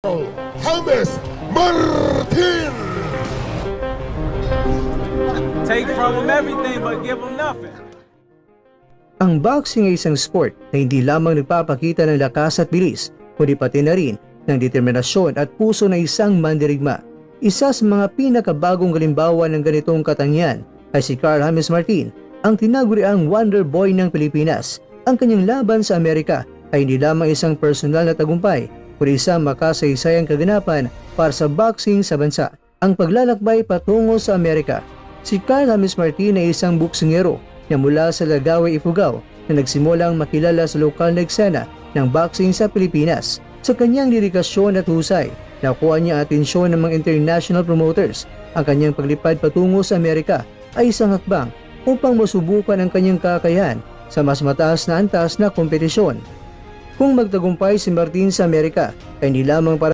James Martin. Take from them everything but give them nothing. Ang boxing ay isang sport na hindi lamang nagpapakita ng lakas at bilis, kundi pati na rin ng determinasyon at puso ng isang mandirigma. Isa sa mga pinakabagong halimbawa ng ganitong katangian ay si Carl James Martin, ang tinaguriang Wonder Boy ng Pilipinas. Ang kanyang laban sa Amerika ay hindi lamang isang personal na tagumpay, kundi isang makasaysayang kaganapan para sa boxing sa bansa. Ang paglalakbay patungo sa Amerika. Si Carl James Martin ay isang boksingero na mula sa Lagawe, Ifugao na nagsimulang makilala sa lokal na eksena ng boxing sa Pilipinas. Sa kanyang dedikasyon at husay, nakuha niya atensyon ng mga international promoters. Ang kanyang paglipad patungo sa Amerika ay isang hakbang upang masubukan ang kanyang kakayahan sa mas mataas na antas na kompetisyon. Kung magtagumpay si Martin sa Amerika, ay hindi lamang para